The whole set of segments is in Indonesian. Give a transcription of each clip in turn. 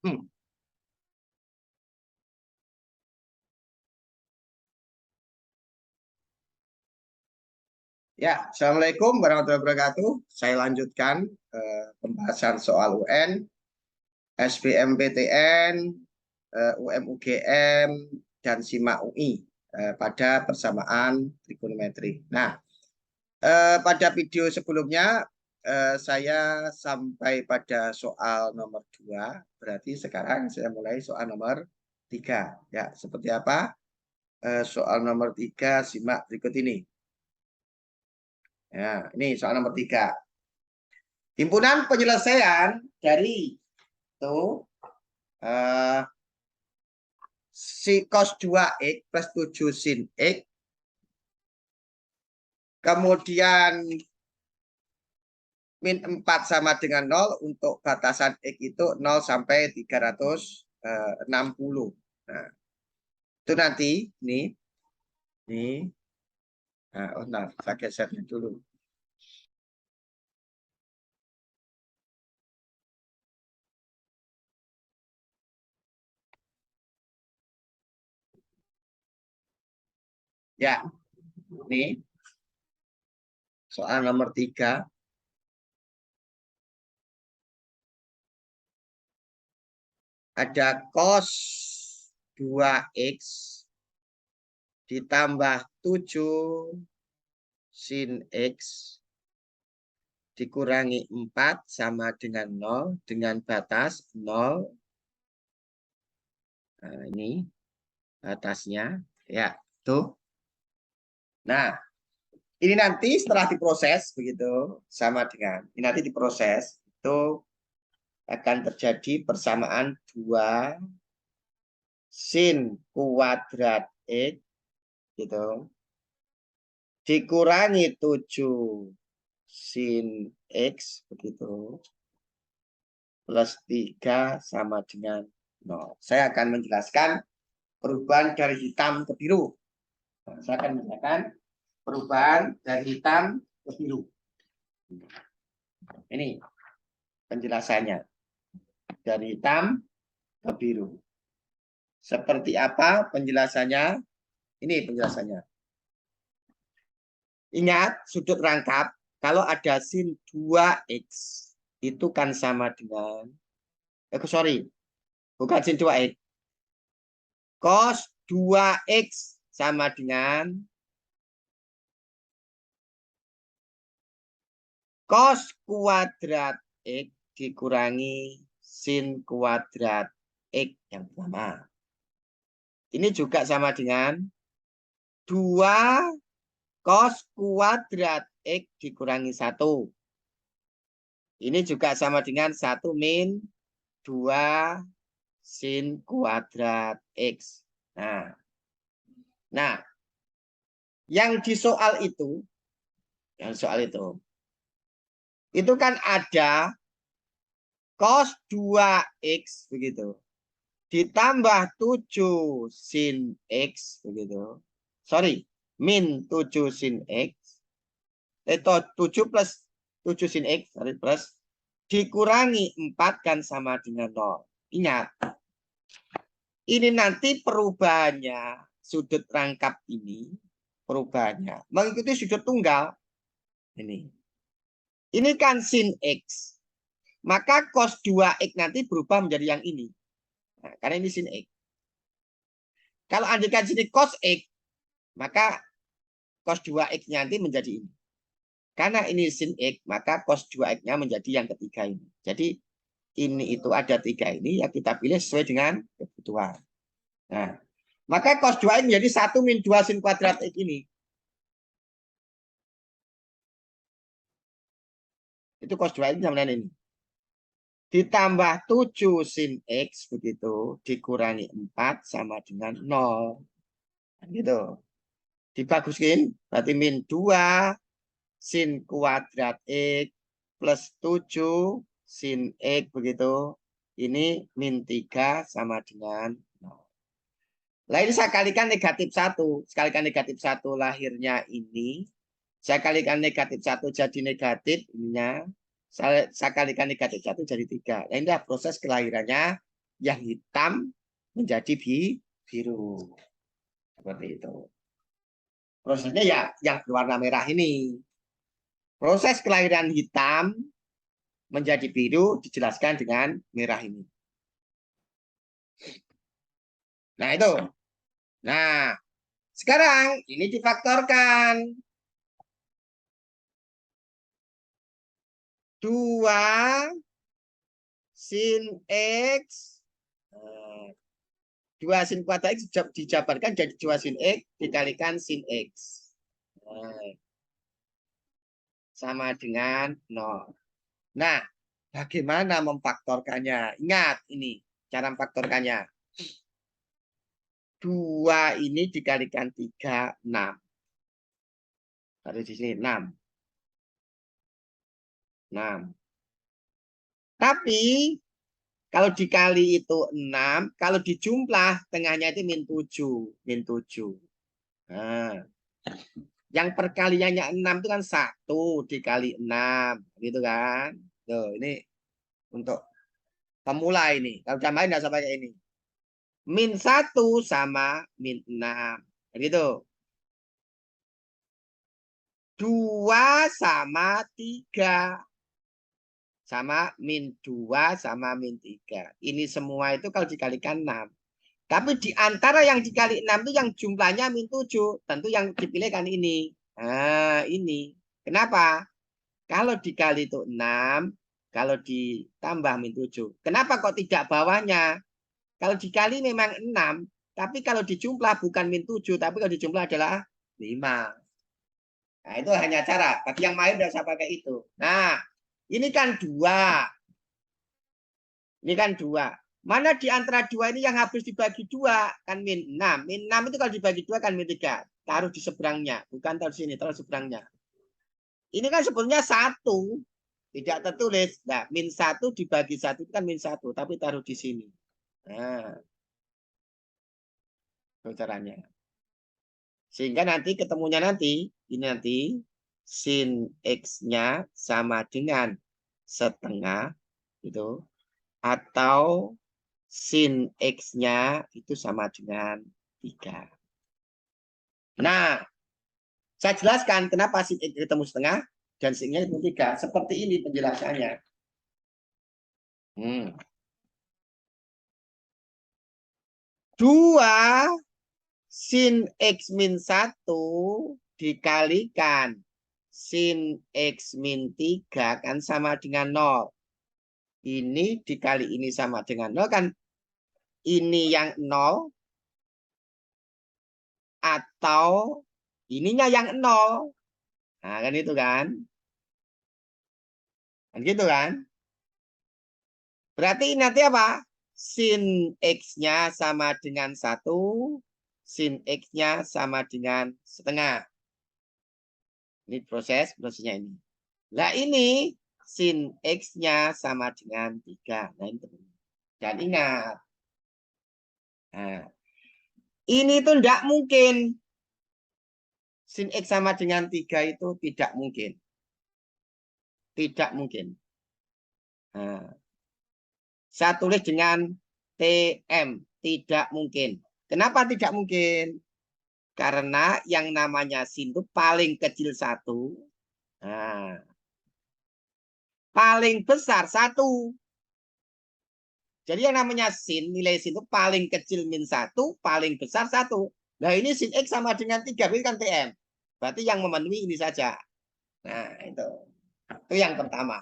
Hmm. Ya, Assalamualaikum warahmatullahi wabarakatuh. Saya lanjutkan pembahasan soal UN, SBMPTN, UM-UGM, dan SIMAK UI pada persamaan trigonometri. Nah, pada video sebelumnya saya sampai pada soal nomor 2, berarti sekarang saya mulai soal nomor 3. Ya, seperti apa? Soal nomor 3 simak berikut ini. Ya, ini soal nomor 3. Himpunan penyelesaian dari itu eh, si cos 2x plus 7 sin x, kemudian min 4 sama dengan 0 untuk batasan x itu 0 sampai 360. Nah, itu nanti ini nah, nah, saya gesernya dulu. Ya, ini soal nomor 3. Ada cos 2x ditambah 7 sin x dikurangi 4 sama dengan 0 dengan batas 0. Nah, ini batasnya. Ya, tuh. Nah, ini nanti setelah diproses begitu sama dengan ini nanti diproses itu akan terjadi persamaan 2 sin kuadrat x gitu dikurangi 7 sin x begitu plus 3 sama dengan 0. Saya akan menjelaskan perubahan dari hitam ke biru. Nah, saya akan menjelaskan perubahan dari hitam ke biru. Ini penjelasannya. Dari hitam ke biru. Seperti apa penjelasannya? Ini penjelasannya. Ingat sudut rangkap kalau ada sin 2x itu kan sama dengan sorry, bukan sin 2x. Cos 2x sama dengan cos kuadrat x dikurangi sin kuadrat x yang pertama. Ini juga sama dengan 2 cos kuadrat x dikurangi 1. Ini juga sama dengan 1 min 2 sin kuadrat x. Nah, yang di soal itu, itu kan ada cos 2x begitu. Ditambah 7 sin x begitu. Sorry, min 7 sin x. Itu 7 plus 7 sin x plus dikurangi 4 kan sama dengan 0. Ingat, ini nanti perubahannya sudut rangkap ini perubahannya mengikuti sudut tunggal. Ini kan sin x. Maka cos 2x nanti berubah menjadi yang ini. Nah, karena ini sin x. Kalau andaikan sini cos x, maka cos 2x nanti menjadi ini. Karena ini sin x, maka cos 2x-nya menjadi yang ketiga ini. Jadi ini itu ada 3 ini yang kita pilih sesuai dengan kebutuhan. Nah, maka cos 2x menjadi 1 min 2 sin kuadrat x ini. Itu cos 2x sama dengan ini. Ditambah 7 sin x begitu dikurangi 4 sama dengan 0. Gitu. Dibaguskin berarti min 2 sin kuadrat x plus 7 sin x begitu. Ini min 3 sama dengan 0. Nah, ini saya kalikan negatif 1. Sekalikan negatif 1 lahirnya ini. Saya kalikan negatif 1 jadi negatif ininya. Saya kalikan negatif 1 jadi 3. Nah, ini adalah proses kelahirannya yang hitam menjadi biru. Seperti itu. Prosesnya ya yang berwarna merah ini. Proses kelahiran hitam menjadi biru dijelaskan dengan merah ini. Nah, itu. Nah, sekarang ini difaktorkan. 2 sin X. 2 sin kuadrat X dijabarkan jadi 2 sin X dikalikan sin X. Sama dengan 0. Nah, bagaimana memfaktorkannya? Ingat ini cara memfaktorkannya. 2 ini dikalikan 3, 6. Harus di sini 6. 6. Tapi kalau dikali itu 6, kalau dijumlah tengahnya itu min 7. Min 7. Nah, yang perkaliannya 6 itu kan 1 dikali 6. Gitu kan. Tuh, ini untuk pemula ini. Kalau udah main nggak usah pakai ini. Min 1 sama min 6. Gitu. 2 sama 3. Sama min 2 sama min 3. Ini semua itu kalau dikalikan 6. Tapi di antara yang dikali 6 itu yang jumlahnya min 7. Tentu yang dipilih kan ini. Nah, ini. Kenapa? Kalau dikali itu 6, kalau ditambah min 7. Kenapa kok tidak bawahnya? Kalau dikali memang 6, tapi kalau dijumlah bukan min 7, tapi kalau dijumlah adalah 5. Nah, itu hanya cara. Bagi yang main tidak usah pakai itu. Nah, ini kan 2. Ini kan 2. Mana di antara 2 ini yang habis dibagi 2? Kan min 6. Min 6 itu kalau dibagi 2 kan min 3. Taruh di seberangnya. Bukan taruh sini, taruh seberangnya. Ini kan sebetulnya 1. Tidak tertulis. Nah, min 1 dibagi 1 itu kan min 1. Tapi taruh di sini. Nah, itu caranya. Sehingga nanti ketemunya nanti, ini nanti sin X-nya sama dengan setengah. Gitu. Atau sin X-nya itu sama dengan 3. Nah, saya jelaskan kenapa sin X ketemu setengah dan sin-nya itu 3. Seperti ini penjelasannya. 2 sin X min 1 dikalikan sin X min 3 kan sama dengan 0. Ini dikali ini sama dengan 0 kan. Ini yang 0 atau ininya yang 0. Nah, kan itu kan. Kan gitu kan. Berarti nanti apa? Sin X-nya sama dengan 1. Sin X-nya sama dengan setengah. Ini prosesnya ini. Nah ini sin X-nya sama dengan 3. Nah, ini. Dan ingat. Nah, ini tuh tidak mungkin. Sin X sama dengan 3 itu tidak mungkin. Tidak mungkin. Nah, saya tulis dengan TM. Tidak mungkin. Kenapa tidak mungkin? Karena yang namanya sin itu paling kecil 1. Nah, paling besar 1. Jadi yang namanya sin, nilai sin itu paling kecil min 1, paling besar 1. Nah ini sin X sama dengan 3, berarti kan TM. Berarti yang memenuhi ini saja. Nah itu yang pertama.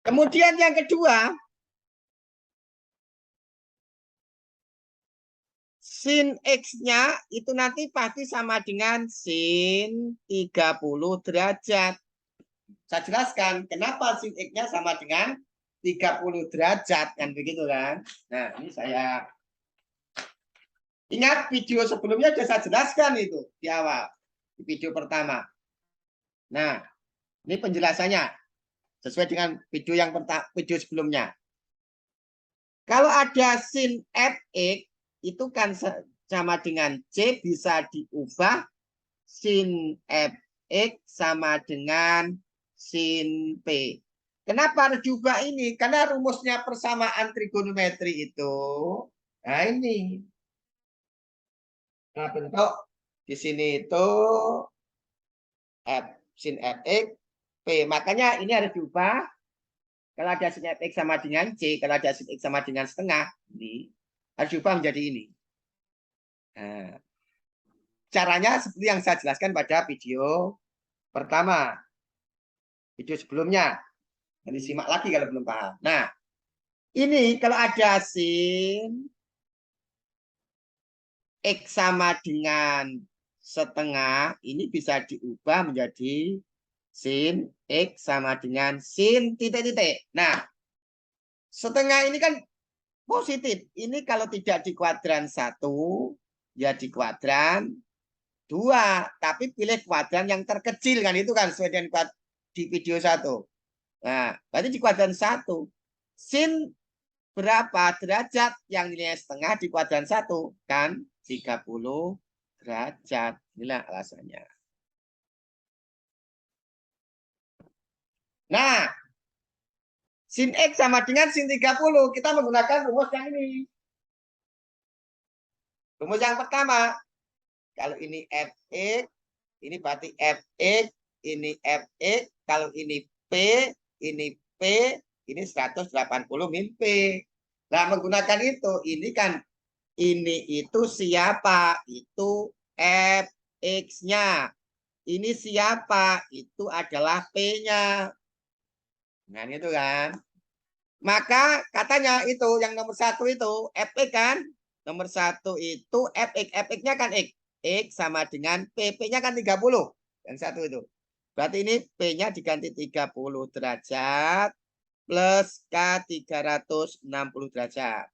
Kemudian yang kedua, sin X-nya itu nanti pasti sama dengan sin 30 derajat. Saya jelaskan kenapa sin X-nya sama dengan 30 derajat. Kan begitu kan. Nah ini saya ingat video sebelumnya sudah saya jelaskan itu di awal. Di video pertama. Nah ini penjelasannya. Sesuai dengan video yang video sebelumnya. Kalau ada sin Fx itu kan sama dengan C bisa diubah sin Fx sama dengan sin P. Kenapa harus diubah ini? Karena rumusnya persamaan trigonometri itu, nah ini. Nah, bentuk di sini itu F, sin Fx, P. Makanya ini harus diubah. Kalau ada sin Fx sama dengan C, kalau ada sin X sama dengan setengah, ini harus diubah menjadi ini. Nah, caranya seperti yang saya jelaskan pada video pertama. Video sebelumnya. Nanti simak lagi kalau belum paham. Nah, ini kalau ada sin X sama dengan setengah, ini bisa diubah menjadi sin X sama dengan sin titik-titik. Nah, setengah ini kan positif. Ini kalau tidak di kuadran 1, ya di kuadran 2. Tapi pilih kuadran yang terkecil kan. Itu kan sesuai dengan di video 1. Nah, berarti di kuadran 1. Sin berapa derajat yang nilainya setengah di kuadran 1? Kan 30 derajat. Inilah alasannya. Nah, sin X sama dengan sin 30. Kita menggunakan rumus yang ini. Rumus yang pertama. Kalau ini Fx, ini berarti Fx, ini Fx. Kalau ini P, ini 180 min P. Nah, menggunakan itu, ini kan, ini itu siapa? Itu Fx-nya. Ini siapa? Itu adalah P-nya. Nah, itu kan. Maka katanya itu yang nomor 1 itu Fx kan. Nomor 1 itu Fx. Fx-nya kan X. X sama dengan P. P-nya kan 30. Yang satu itu. Berarti ini P-nya diganti 30 derajat plus K 360 derajat.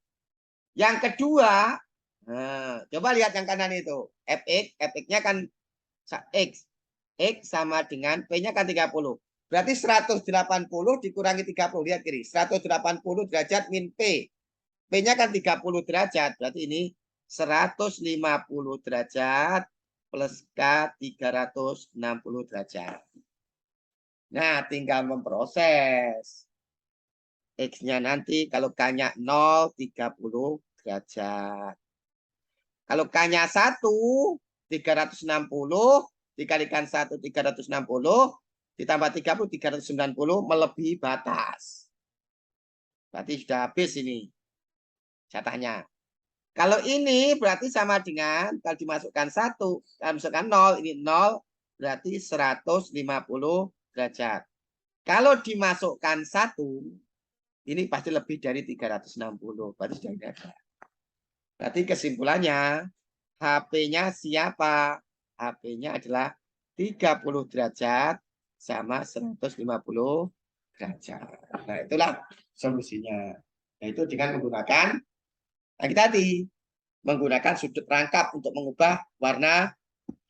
Yang kedua, nah, coba lihat yang kanan itu. Fx. Fx-nya kan X. X sama dengan P-nya kan 30. Berarti 180 dikurangi 30. Lihat kiri. 180 derajat min P. P-nya kan 30 derajat. Berarti ini 150 derajat plus K 360 derajat. Nah, tinggal memproses. X-nya nanti kalau K-nya 0, 30 derajat. Kalau K-nya 1, 360 dikalikan 1, 360 ditambah 30, 390 melebihi batas. Berarti sudah habis ini jatahnya. Kalau ini berarti sama dengan kalau dimasukkan 1, kalau dimasukkan 0, ini 0 berarti 150 derajat. Kalau dimasukkan 1, ini pasti lebih dari 360. Berarti sudah tidak ada. Berarti kesimpulannya HP-nya siapa? HP-nya adalah 30 derajat sama 150 derajat. Nah, itulah solusinya. Yaitu dengan menggunakan tadi menggunakan sudut rangkap untuk mengubah warna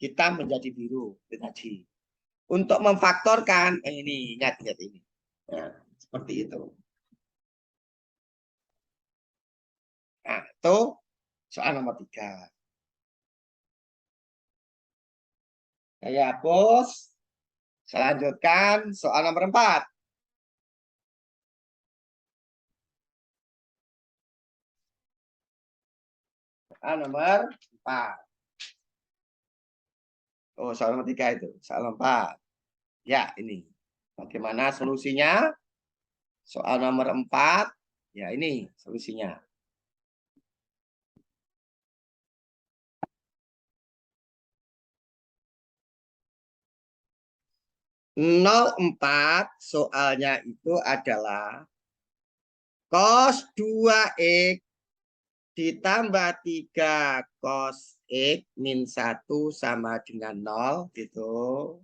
hitam menjadi biru. Itu tadi. Untuk memfaktorkan ini ingat ini. Nah, seperti itu. Nah, itu soal nomor 3. Saya hapus. Saya lanjutkan soal nomor 4. Soal nomor 4. Oh, soal nomor 3 itu. Soal nomor 4. Ya, ini. Bagaimana solusinya? Soal nomor 4. Ya, ini solusinya. 04 soalnya itu adalah cos 2x ditambah 3 cos x min 1 sama dengan 0 gitu.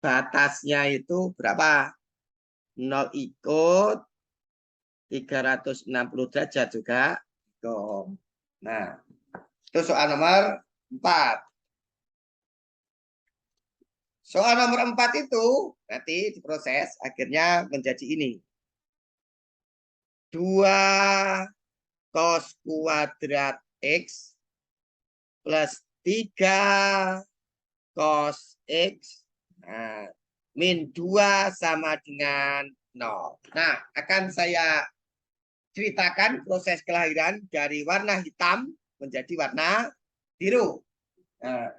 Batasnya itu berapa? 0 ikut 360 derajat juga. Nah, itu soal nomor 4. Soal nomor 4 itu nanti diproses akhirnya menjadi ini. 2 cos kuadrat X plus 3 cos X. Nah, min 2 sama dengan 0. Nah, akan saya ceritakan proses kelahiran dari warna hitam menjadi warna biru. Nah,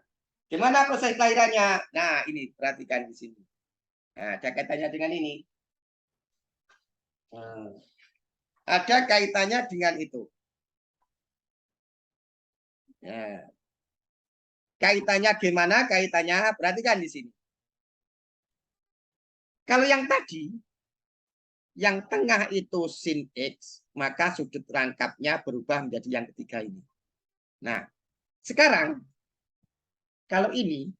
gimana proses kelahirannya? Nah, ini perhatikan di sini. Nah, ada kaitannya dengan ini. Nah, ada kaitannya dengan itu. Nah, kaitannya gimana? Kaitannya perhatikan di sini. Kalau yang tadi, yang tengah itu sin X, maka sudut rangkapnya berubah menjadi yang ketiga ini. Nah, sekarang kalau ini,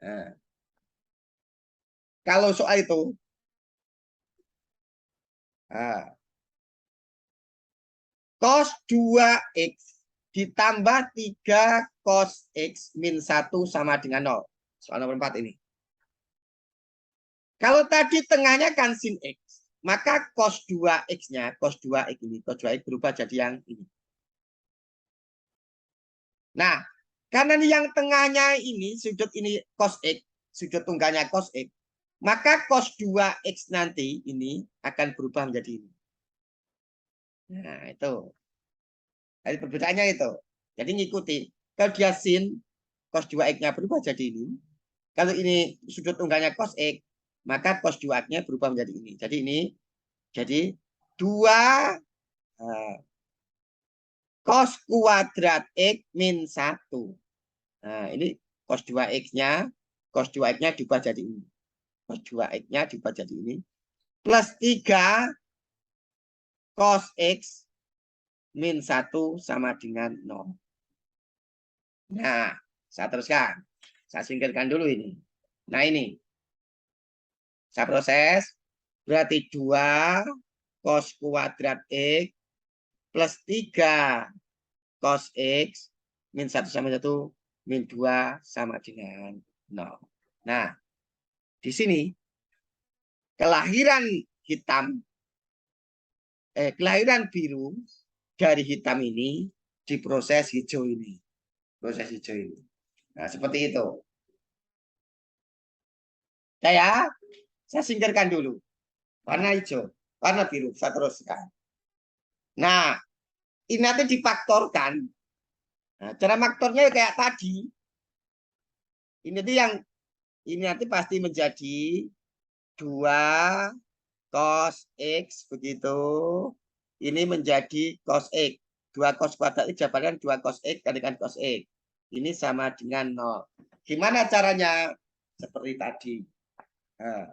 nah, kalau soal itu, nah, cos 2X ditambah 3 cos X min 1 sama dengan 0. Soal nomor 4 ini. Kalau tadi tengahnya kan sin X, maka cos 2X-nya, cos 2X ini, cos 2X berubah jadi yang ini. Nah, karena yang tengahnya ini, sudut ini cos X, sudut tunggalnya cos X, maka cos 2X nanti ini akan berubah menjadi ini. Nah, itu. Jadi perbedaannya itu. Jadi ngikuti. Kalau dia sin, cos 2X-nya berubah jadi ini. Kalau ini sudut tunggalnya cos X, maka cos 2X-nya berubah menjadi ini. Jadi ini, jadi 2 cos kuadrat X min 1. Nah, ini cos 2X-nya, cos 2X-nya diubah jadi ini. Cos 2X-nya diubah jadi ini. Plus 3 cos X min 1 sama dengan 0. Nah, saya teruskan. Saya singkirkan dulu ini. Nah, ini. Saya proses. Berarti 2 cos kuadrat X plus 3 cos X min 1 sama 1 min 2 sama dengan 0. Nah, di sini kelahiran hitam, kelahiran biru dari hitam ini diproses hijau ini. Proses hijau ini. Nah, seperti itu. Saya singkirkan dulu. Warna hijau, warna biru, saya teruskan. Nah, ini nanti difaktorkan. Nah, cara faktornya kayak tadi. Ini tuh yang ini nanti pasti menjadi 2 cos X begitu. Ini menjadi cos X. 2 cos kuadrat X jabaran 2 cos X kalikan cos X. Ini sama dengan 0. Gimana caranya? Seperti tadi. Nah,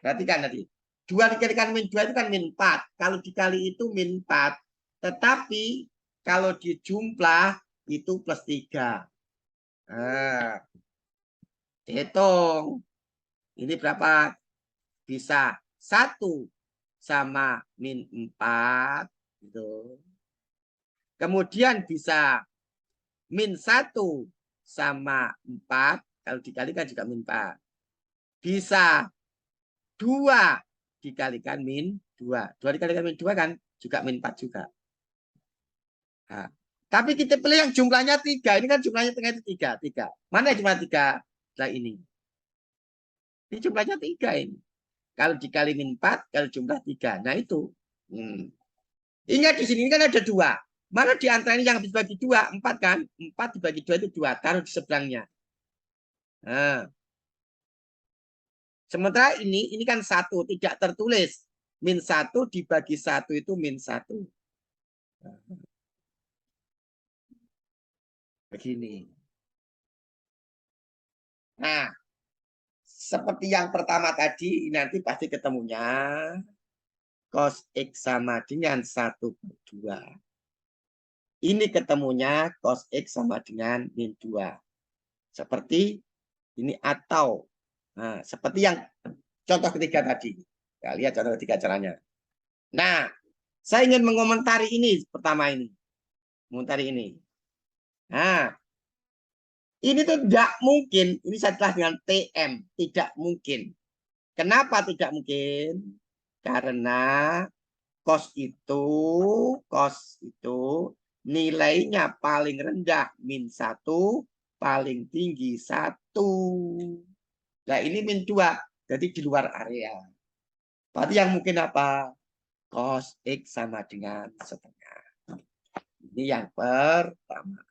perhatikan tadi. 2 dikalikan min 2 itu kan min 4. Kalau dikali itu min 4. Tetapi kalau dijumlah itu plus 3. Nah, hitung. Ini berapa? Bisa 1 sama min 4. Gitu. Kemudian bisa min 1 sama 4. Kalau dikalikan juga min 4. Bisa 2 dikalikan min 2. 2 dikalikan min 2 kan juga min 4 juga. Nah, tapi kita pilih yang jumlahnya 3. Ini kan jumlahnya tengah itu 3. 3. Mana jumlah 3? Nah, ini. Ini jumlahnya 3 ini. Kalau dikali min 4, kalau jumlah 3. Nah, itu. Ingat di sini kan ada 2. Mana di antara ini yang habis bagi 2? 4 kan? 4 dibagi 2 itu 2. Taruh di seberangnya. Nah. Sementara ini kan 1. Tidak tertulis. Min 1 dibagi 1 itu min 1. Begini. Nah, seperti yang pertama tadi, nanti pasti ketemunya cos X sama dengan 1/2. Ini ketemunya cos X sama dengan min 2. Seperti ini atau. Nah, seperti yang contoh ketiga tadi. Ya, lihat contoh ketiga caranya. Nah, saya ingin mengomentari ini pertama ini. Mengomentari ini. Nah, ini tuh tidak mungkin. Ini saya telah dengan TM. Tidak mungkin. Kenapa tidak mungkin? Karena cos itu nilainya paling rendah min 1, paling tinggi 1. Nah, ini min 2. Jadi di luar area. Berarti yang mungkin apa? Cos X sama dengan setengah. Ini yang pertama.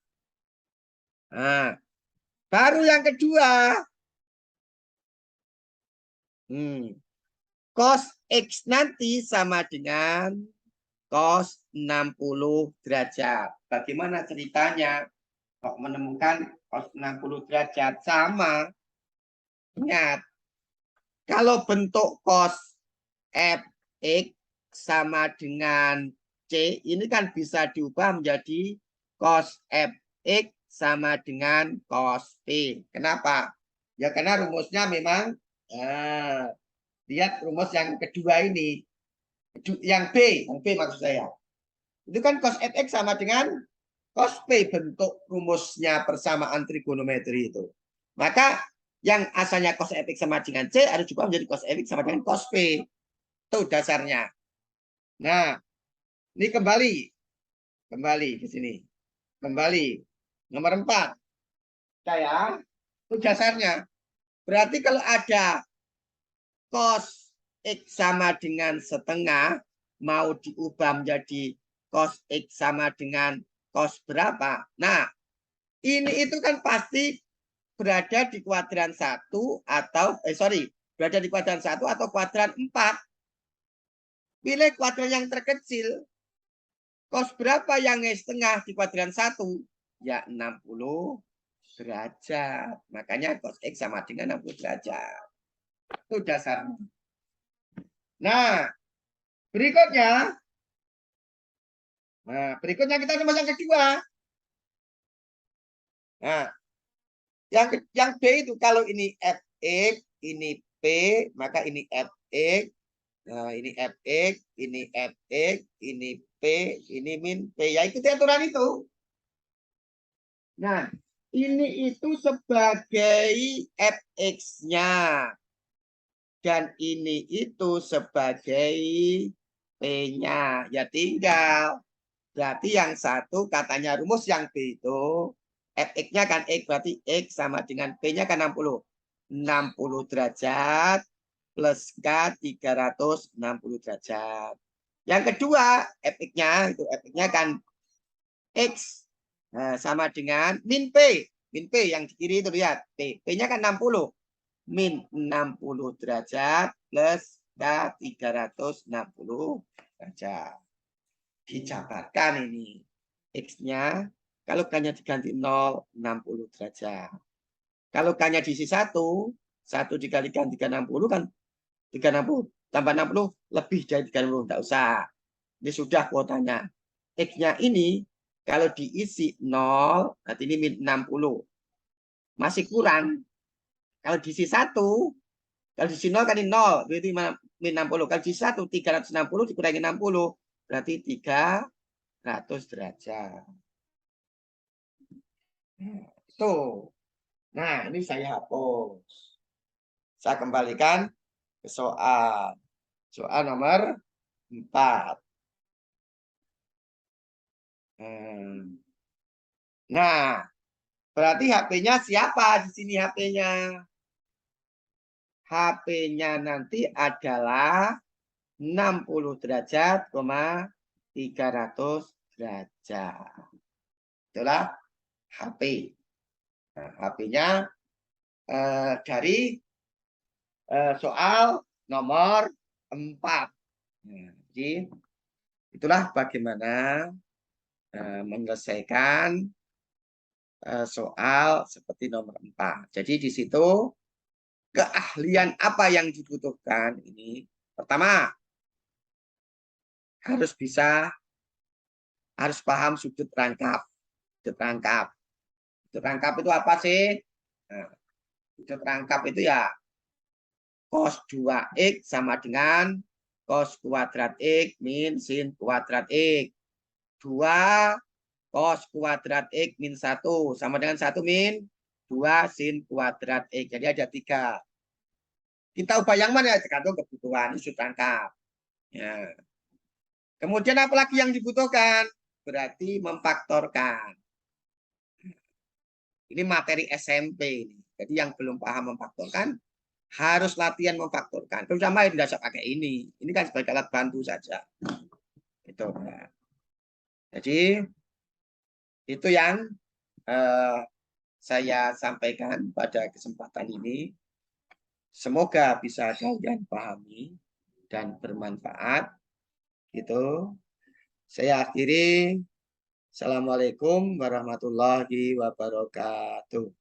Nah, baru yang kedua. Cos X nanti sama dengan cos 60 derajat. Bagaimana ceritanya? Kok menemukan cos 60 derajat? Sama. Ingat, kalau bentuk cos Fx sama dengan C, ini kan bisa diubah menjadi cos Fx sama dengan cos P. Kenapa? Ya karena rumusnya memang, lihat rumus yang kedua ini. Yang B maksud saya. Itu kan cos Fx sama dengan cos P, bentuk rumusnya persamaan trigonometri itu. Maka yang asalnya cos Fx sama dengan C harus juga menjadi cos Fx sama dengan cos P. Itu dasarnya. Nah, ini kembali ke sini. Kembali. Nomor 4. Saya, itu dasarnya. Berarti kalau ada cos X sama dengan setengah, mau diubah menjadi cos X sama dengan cos berapa? Nah, ini itu kan pasti berada di kuadran 1 atau berada di kuadran 1 atau kuadran 4. Pilih kuadran yang terkecil. Cos berapa yang setengah di kuadran 1? Ya 60 derajat. Makanya cos X sama dengan 60 derajat. Itu dasarnya. Nah, berikutnya kita rumus yang kedua. Nah, yang B itu kalau ini Fx, ini P, maka ini Fx. Nah, ini Fx, ini Fx, ini P, ini min P. Ya ikuti aturan itu. Nah, ini itu sebagai Fx-nya. Dan ini itu sebagai P-nya. Ya tinggal. Berarti yang satu katanya rumus yang B itu Fx-nya kan X. Berarti X sama dengan P-nya kan 60. 60 derajat plus K 360 derajat. Yang kedua Fx-nya itu Fx-nya kan X. Nah, sama dengan min P. Min P yang di kiri itu lihat. P. P-nya kan 60. Min 60 derajat plus K 360 derajat. Dijabarkan ini. X-nya kalau K-nya diganti 0, 60 derajat. Kalau K-nya diisi 1 dikalikan 360 kan 360 tambah 60 lebih dari 30. Tidak usah. Ini sudah kuotanya. X-nya ini kalau diisi 0, berarti ini min 60. Masih kurang. Kalau diisi 1, kalau diisi 0 kan ini 0, berarti min 60. Kalau diisi 1, 360 dikurangi 60, berarti 300 derajat. Itu. Nah, ini saya hapus. Saya kembalikan ke soal. Soal nomor 4. Nah, berarti HP-nya siapa di sini HP-nya? HP-nya nanti adalah 60 derajat, 300 derajat. Itulah HP. Nah, HP-nya dari soal nomor 4. Nah, jadi itulah bagaimana menyelesaikan soal seperti nomor 4. Jadi di situ keahlian apa yang dibutuhkan ini? Pertama, harus paham sudut rangkap. Sudut rangkap. Sudut rangkap itu apa sih? Nah, sudut rangkap itu ya cos 2x sama dengan cos kuadrat x min sin kuadrat x. 2 cos kuadrat x min 1 sama dengan 1 min 2 sin kuadrat x. Jadi ada 3. Kita ubah yang mana? Tergantung kebutuhan sudut rangkap. Ya. Kemudian apa lagi yang dibutuhkan? Berarti memfaktorkan. Ini materi SMP. Jadi yang belum paham memfaktorkan harus latihan memfaktorkan. Kalau sama tidak usah pakai ini. Ini kan sebagai alat bantu saja. Itu. Nah. Jadi itu yang saya sampaikan pada kesempatan ini. Semoga bisa kalian pahami dan bermanfaat. Gitu. Saya akhiri. Assalamualaikum warahmatullahi wabarakatuh.